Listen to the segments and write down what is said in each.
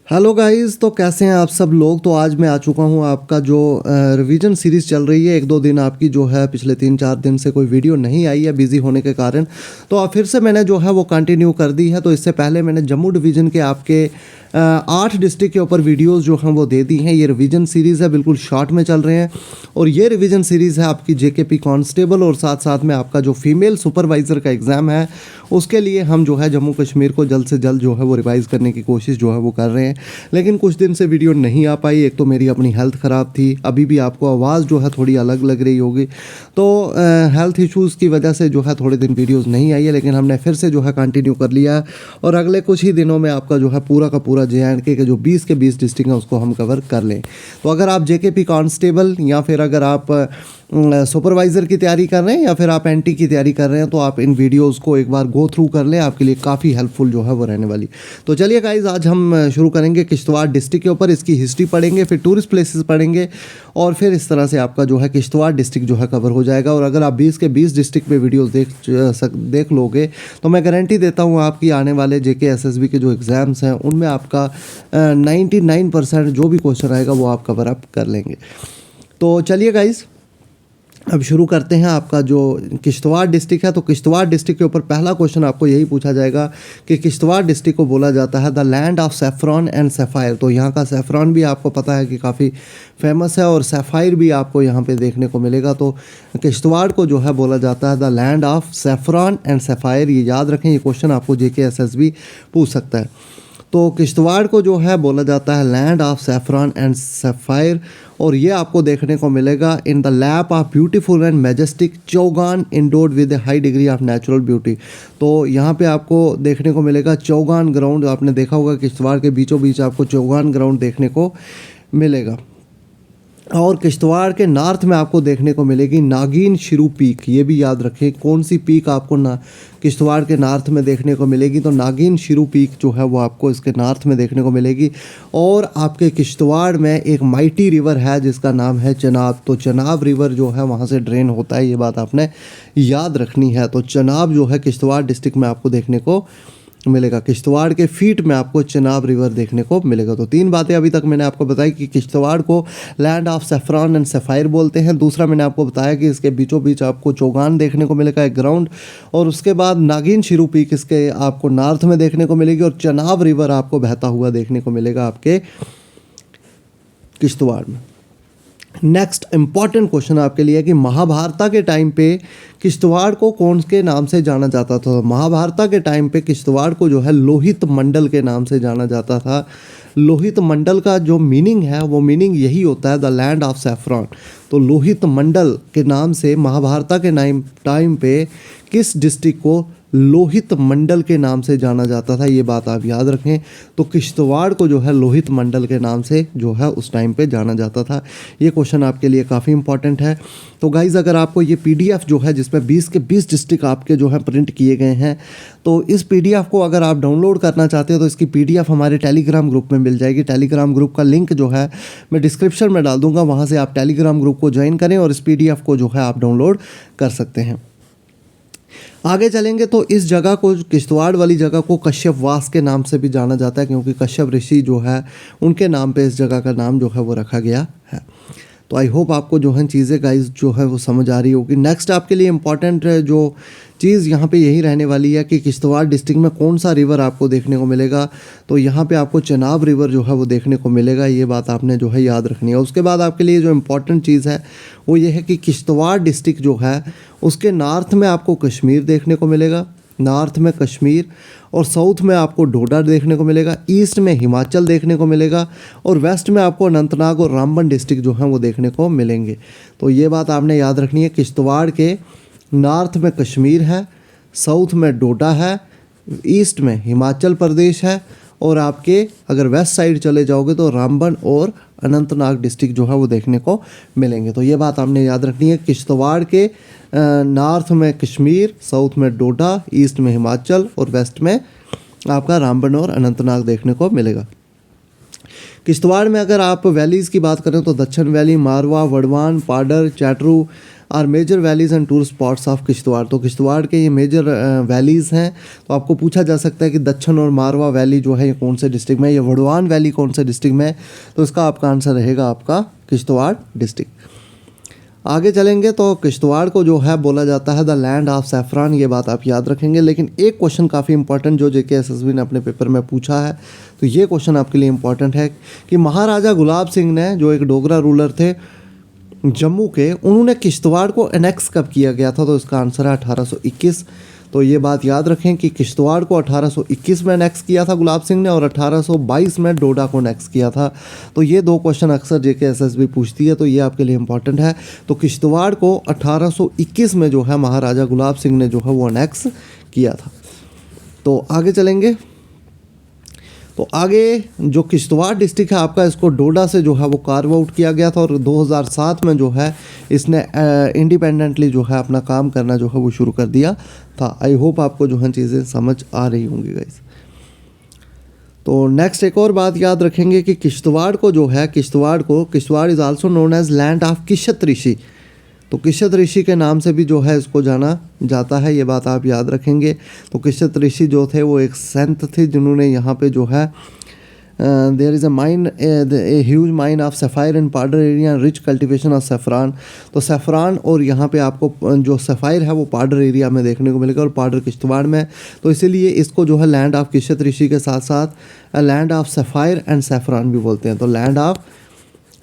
Hello guys, तो कैसे हैं आप सब लोग। तो आज मैं आ चुका हूं आपका जो रिवीजन सीरीज़ चल रही है। एक दो दिन आपकी जो है पिछले 3-4 दिन से कोई वीडियो नहीं आई है बिज़ी होने के कारण। तो अब फिर से मैंने जो है वो कंटिन्यू कर दी है। तो इससे पहले मैंने जम्मू डिवीज़न के आपके 8 डिस्ट्रिक्ट के ऊपर वीडियोस जो हैं वो दे दी हैं। ये रिवीजन सीरीज़ है, बिल्कुल शॉर्ट में चल रहे हैं। और ये रिवीजन सीरीज़ है आपकी जेकेपी कांस्टेबल और साथ साथ में आपका जो फीमेल सुपरवाइज़र का एग्ज़ाम है उसके लिए हम जो है जम्मू कश्मीर को जल्द से जल्द जो है वो रिवाइज़ करने की कोशिश जो है वो कर रहे हैं। लेकिन कुछ दिन से वीडियो नहीं आ पाई। एक तो मेरी अपनी हेल्थ ख़राब थी, अभी भी आपको आवाज़ जो है थोड़ी अलग लग रही होगी। तो हेल्थ इश्यूज़ की वजह से जो है थोड़े दिन वीडियोस नहीं आई है, लेकिन हमने फिर से जो है कंटिन्यू कर लिया है। और अगले कुछ ही दिनों में आपका जो है पूरा का पूरा JNK के जो 20 के 20 डिस्ट्रिक्ट हैं उसको हम कवर कर लें। तो अगर आप JKP कांस्टेबल या फिर अगर आप सुपरवाइज़र की तैयारी कर रहे हैं या फिर आप NT की तैयारी कर रहे हैं, तो आप इन वीडियोस को एक बार गो थ्रू कर लें, आपके लिए काफ़ी हेल्पफुल जो है वो रहने वाली। तो चलिए गाइज, आज हम शुरू करेंगे किश्तवाड़ डिस्ट्रिक्ट के ऊपर। इसकी हिस्ट्री पढ़ेंगे, फिर टूरिस्ट प्लेसेस पढ़ेंगे और फिर इस तरह से आपका जो है किश्तवाड़ डिस्ट्रिक्ट जो है कवर हो जाएगा। और अगर आप 20 के 20 डिस्ट्रिक्ट पे वीडियोस देख लोगे तो मैं गारंटी देता हूँ आपकी आने वाले JK SSB के जो एग्ज़ाम्स हैं उनमें आपका 99% जो भी क्वेश्चन आएगा वो आप कवर अप कर लेंगे। तो चलिए गाइज़, अब शुरू करते हैं। आपका जो किश्तवाड़ डिस्ट्रिक्ट है, तो किश्तवाड़ डिस्ट्रिक्ट के ऊपर पहला क्वेश्चन आपको यही पूछा जाएगा कि किश्तवाड़ डिस्ट्रिक्ट को बोला जाता है the land of saffron and sapphire. तो यहाँ का सैफरॉन भी आपको पता है कि काफ़ी फेमस है और सैफायर भी आपको यहाँ पे देखने को मिलेगा। तो किश्तवाड़ को जो है बोला जाता है the land of saffron and sapphire. ये याद रखें, ये क्वेश्चन आपको JK SSB पूछ सकता है। तो किश्तवाड़ को जो है बोला जाता है land of saffron and sapphire, और ये आपको देखने को मिलेगा in the lap of beautiful and majestic Chaugan endured with A high degree of natural beauty. तो यहाँ पे आपको देखने को मिलेगा चौगान ग्राउंड। आपने देखा होगा किश्तवाड़ के बीचों बीच आपको चौगान ग्राउंड देखने को मिलेगा। और किश्तवाड़ के नॉर्थ में आपको देखने को मिलेगी नागिन शिरू पीक। ये भी याद रखें, कौन सी पीक आपको किश्तवाड़ के नॉर्थ में देखने को मिलेगी। तो नागिन शिरू पीक जो है वो आपको इसके नॉर्थ में देखने को मिलेगी। और आपके किश्तवाड़ में एक माइटी रिवर है जिसका नाम है चनाब। तो चनाब रिवर जो है वहाँ से ड्रेन होता है, ये बात आपने याद रखनी है। तो चनाब जो है किश्तवाड़ डिस्ट्रिक्ट में आपको देखने को मिलेगा। किश्तवाड़ के फीट में आपको चनाब रिवर देखने को मिलेगा। तो 3 बातें अभी तक मैंने आपको बताई कि किश्तवाड़ को land of saffron and sapphire बोलते हैं। दूसरा मैंने आपको बताया कि इसके बीचों बीच आपको चौगान देखने को मिलेगा, एक ग्राउंड। और उसके बाद नागिन शिरू पीक इसके आपको नॉर्थ में देखने को मिलेगी और चनाब रिवर आपको बहता हुआ देखने को मिलेगा आपके किश्तवाड़ में। नेक्स्ट इंपॉर्टेंट क्वेश्चन आपके लिए है कि महाभारत के टाइम पे किश्तवाड़ को कौन के नाम से जाना जाता था। महाभारत के टाइम पे किश्तवाड़ को जो है लोहित मंडल के नाम से जाना जाता था। लोहित मंडल का जो मीनिंग है वो मीनिंग यही होता है द लैंड ऑफ सैफरॉन। तो लोहित मंडल के नाम से महाभारत के टाइम पे किस डिस्ट्रिक्ट को लोहित मंडल के नाम से जाना जाता था, ये बात आप याद रखें। तो किश्तवाड़ को जो है लोहित मंडल के नाम से जो है उस टाइम पे जाना जाता था। ये क्वेश्चन आपके लिए काफ़ी इंपॉर्टेंट है। तो गाइज़, अगर आपको ये PDF जो है जिसमें 20 के 20 डिस्ट्रिक्ट आपके जो है प्रिंट किए गए हैं, तो इस PDF को अगर आप डाउनलोड करना चाहते हो तो इसकी PDF हमारे टेलीग्राम ग्रुप में मिल जाएगी। टेलीग्राम ग्रुप का लिंक जो है मैं डिस्क्रिप्शन में डाल दूँगा, वहाँ से आप टेलीग्राम ग्रुप को ज्वाइन करें और इस PDF को जो है आप डाउनलोड कर सकते हैं। आगे चलेंगे तो इस जगह को, किश्तवाड़ वाली जगह को कश्यप वास के नाम से भी जाना जाता है, क्योंकि कश्यप ऋषि जो है उनके नाम पे इस जगह का नाम जो है वो रखा गया है। तो आई होप आपको जो है चीज़ें गाइज जो है वो समझ आ रही होगी। नेक्स्ट आपके लिए इम्पॉर्टेंट जो चीज़ यहाँ पे यही रहने वाली है कि किश्तवाड़ डिस्ट्रिक्ट में कौन सा रिवर आपको देखने को मिलेगा। तो यहाँ पे आपको चनाब रिवर जो है वो देखने को मिलेगा, ये बात आपने जो है याद रखनी है। उसके बाद आपके लिए जो इम्पॉर्टेंट चीज़ है वो ये है कि किश्तवाड़ डिस्ट्रिक्ट जो है उसके नॉर्थ में आपको कश्मीर देखने को मिलेगा, नॉर्थ में कश्मीर, और साउथ में आपको डोडा देखने को मिलेगा, ईस्ट में हिमाचल देखने को मिलेगा, और वेस्ट में आपको अनंतनाग और रामबन डिस्ट्रिक्ट जो हैं वो देखने को मिलेंगे। तो ये बात आपने याद रखनी है। किश्तवाड़ के नॉर्थ में कश्मीर है, साउथ में डोडा है, ईस्ट में हिमाचल प्रदेश है, और आपके अगर वेस्ट साइड चले जाओगे तो रामबन और अनंतनाग डिस्ट्रिक्ट जो है वो देखने को मिलेंगे। तो ये बात आपने याद रखनी है। किश्तवाड़ के नॉर्थ में कश्मीर, साउथ में डोडा, ईस्ट में हिमाचल और वेस्ट में आपका रामबन और अनंतनाग देखने को मिलेगा। किश्तवाड़ में अगर आप वैलीज़ की बात करें तो Dachhan valley, Marwah, Warwan, Paddar, Chatroo, are major valleys and tourist spots of Kishtwar. तो किश्तवाड़ के ये मेजर वैलीज़ हैं। तो आपको पूछा जा सकता है कि दच्छन और मारवा वैली जो है ये कौन से डिस्ट्रिक्ट में है, या वड़वान वैली कौन से डिस्ट्रिक्ट में है। तो इसका आपका आंसर रहेगा आपका किश्तवाड़ डिस्ट्रिक्ट। आगे चलेंगे तो किश्तवाड़ को जो है बोला जाता है द लैंड ऑफ सैफरान, ये बात आप याद रखेंगे। लेकिन एक क्वेश्चन काफ़ी इंपॉर्टेंट जो JKSSB ने अपने पेपर में पूछा है, तो ये क्वेश्चन आपके लिए इंपॉर्टेंट है कि महाराजा गुलाब सिंह ने, जो एक डोगरा रूलर थे जम्मू के, उन्होंने किश्तवाड़ को एनेक्स कब किया गया था। तो इसका आंसर है 1821। तो ये बात याद रखें कि किश्तवाड़ को 1821 में एनेक्स किया था गुलाब सिंह ने, और 1822 में डोडा को एनेक्स किया था। तो ये दो क्वेश्चन अक्सर JKSSB पूछती है, तो ये आपके लिए इंपॉर्टेंट है। तो किश्तवाड़ को 1821 में जो है महाराजा गुलाब सिंह ने जो है वो एनेक्स किया था। तो आगे चलेंगे तो आगे जो किश्तवाड़ डिस्ट्रिक्ट है आपका, इसको डोडा से जो है वो कार्व आउट किया गया था, और 2007 में जो है इसने इंडिपेंडेंटली जो है अपना काम करना जो है वो शुरू कर दिया था। आई होप आपको जो है चीज़ें समझ आ रही होंगी गाइस। तो नेक्स्ट एक और बात याद रखेंगे कि किश्तवाड़ को जो है, Kishtwar is also known as land of Kishat Rishi. तो किशत ऋषि के नाम से भी जो है इसको जाना जाता है, ये बात आप याद रखेंगे। तो किशत ऋषि जो थे वो एक संत थे जिन्होंने यहाँ पे जो है there is a huge mine of sapphire in Paddar area, rich cultivation of saffron. तो सेफरान और यहाँ पे आपको जो सफ़ायर है वो पार्डर एरिया में देखने को मिलेगा, और पार्डर किश्तवाड़ में। तो इसीलिए इसको जो है लैंड ऑफ किशत ऋषि के साथ साथ land of sapphire and saffron भी बोलते हैं। तो लैंड ऑफ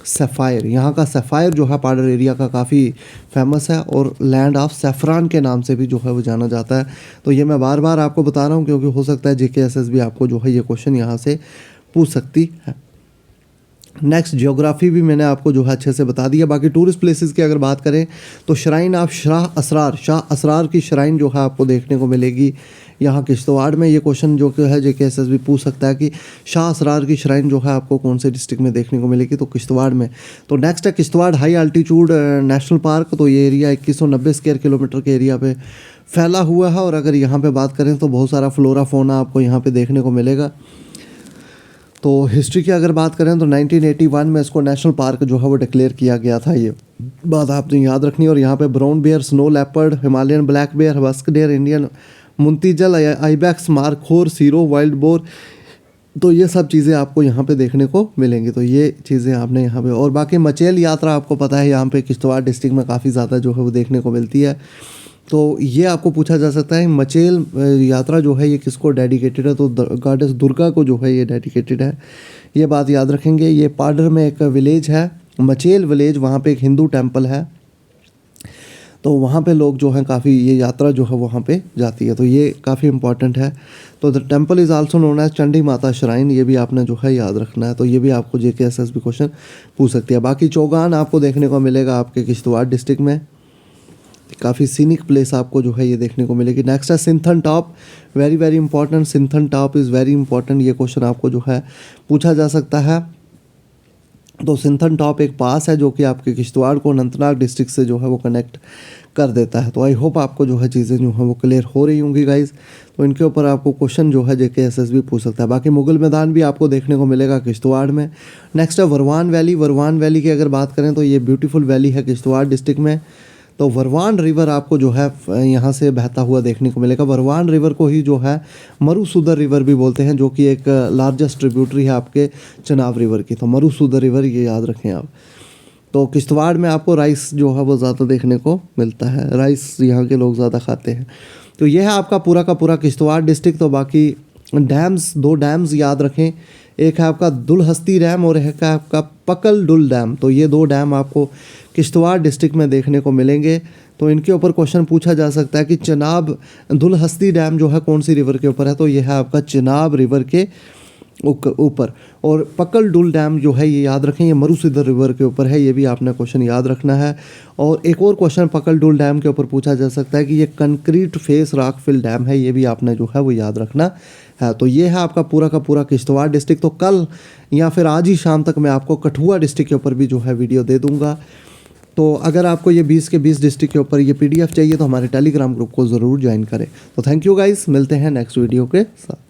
सफ़ायर, यहाँ का सफ़ायर जो है पार्डर एरिया का काफ़ी फेमस है, और लैंड ऑफ सेफरान के नाम से भी जो है वो जाना जाता है। तो ये मैं बार बार आपको बता रहा हूँ क्योंकि हो सकता है JKSSB आपको जो है ये क्वेश्चन यहाँ से पूछ सकती है। नेक्स्ट ज्योग्राफी भी मैंने आपको जो है अच्छे से बता दिया। बाकी टूरिस्ट प्लेसेस की अगर बात करें तो श्राइन ऑफ शाह असरार की श्राइन जो है आपको देखने को मिलेगी यहाँ किश्तवाड़ में। ये क्वेश्चन जो कि है JKSSB पूछ सकता है कि शाह असरार की श्राइन जो है आपको कौन से डिस्ट्रिक्ट में देखने को मिलेगी, तो किश्तवाड़ में। तो नेक्स्ट है Kishtwar high altitude national park. तो ये एरिया 2190 स्क्वायर किलोमीटर के एरिया पे फैला हुआ है, और अगर यहाँ पे बात करें तो बहुत सारा फ्लोरा फोना आपको यहाँ पे देखने को मिलेगा। तो हिस्ट्री की अगर बात करें तो 1981 में इसको नेशनल पार्क जो है वो डिक्लेयर किया गया था, ये बात आपने याद रखनी है। और यहाँ पे brown bear, snow leopard, Himalayan black bear, musk deer, Indian muntjac, ibex, markhor, serow, wild boar, तो ये सब चीज़ें आपको यहाँ पे देखने को मिलेंगी। तो ये चीज़ें आपने यहाँ पे, और बाकी मचेल यात्रा आपको पता है यहाँ पे किश्तवाड़ डिस्ट्रिक्ट में काफ़ी ज़्यादा जो है वो देखने को मिलती है। तो ये आपको पूछा जा सकता है मचेल यात्रा जो है ये किसको डेडिकेटेड है, तो गॉडेस दुर्गा को जो है ये डेडिकेटेड है, ये बात याद रखेंगे। ये पार्डर में एक विलेज है मचेल विलेज, वहाँ पे एक हिंदू टेम्पल है, तो वहाँ पे लोग जो हैं काफ़ी ये यात्रा जो है वहाँ पे जाती है, तो ये काफ़ी इंपॉर्टेंट है। तो the temple is also known as Chandi Mata shrine, ये भी आपने जो है याद रखना है। तो ये भी आपको JKSSB क्वेश्चन पूछ सकती है। बाकी चौगान आपको देखने को मिलेगा आपके किश्तवाड़ डिस्ट्रिक्ट में, काफ़ी सीनिक प्लेस आपको जो है ये देखने को मिलेगी। नेक्स्ट है Sinthan top, very very important, Sinthan top is very important, ये क्वेश्चन आपको जो है पूछा जा सकता है। तो सिंथन टॉप एक पास है जो कि आपके किश्तवाड़ को अनंतनाग डिस्ट्रिक्ट से जो है वो कनेक्ट कर देता है। तो आई होप आपको जो है चीज़ें जो है वो क्लियर हो रही होंगी गाइज। तो इनके ऊपर आपको क्वेश्चन जो है JKSSB पूछ सकता है। बाकी मुगल मैदान भी आपको देखने को मिलेगा किश्तवाड़ में। नेक्स्ट है वरवान वैली। वरवान वैली की अगर बात करें तो ये ब्यूटीफुल वैली है किश्तवाड़ डिस्ट्रिक्ट में। तो वरवान रिवर आपको जो है यहाँ से बहता हुआ देखने को मिलेगा। वरवान रिवर को ही जो है मरुसूदर रिवर भी बोलते हैं, जो कि एक लार्जेस्ट ट्रिब्यूटरी है आपके चनाब रिवर की। तो मरुसूदर रिवर ये याद रखें आप। तो किश्तवाड़ में आपको राइस जो है वो ज़्यादा देखने को मिलता है, राइस यहाँ के लोग ज़्यादा खाते हैं। तो ये है आपका पूरा का पूरा किश्तवाड़ डिस्ट्रिक्ट। तो बाकी डैम्स, 2 डैम्स याद रखें, एक है आपका दुलहस्ती डैम और एक है आपका पकल डुल डैम। तो ये 2 डैम आपको किश्तवाड़ डिस्ट्रिक्ट में देखने को मिलेंगे। तो इनके ऊपर क्वेश्चन पूछा जा सकता है कि चनाब दुलहस्ती डैम जो है कौन सी रिवर के ऊपर है, तो ये है आपका चनाब रिवर के ऊपर। और पकल डुल डैम जो है ये याद रखें, ये मरुसीदर रिवर के ऊपर है, ये भी आपने क्वेश्चन याद रखना है। और एक और क्वेश्चन पकल डुल डैम के ऊपर पूछा जा सकता है कि ये कंक्रीट फेस रॉकफिल डैम है, ये भी आपने जो है वो याद रखना है। तो ये है आपका पूरा का पूरा किश्तवाड़ डिस्ट्रिक्ट। तो कल या फिर आज ही शाम तक मैं आपको कठुआ डिस्ट्रिक्ट के ऊपर भी जो है वीडियो दे दूँगा। तो अगर आपको ये 20 के 20 डिस्ट्रिक्ट के ऊपर ये PDF चाहिए तो हमारे टेलीग्राम ग्रुप को ज़रूर ज्वाइन करें। तो थैंक यू गाइस, मिलते हैं नेक्स्ट वीडियो के साथ।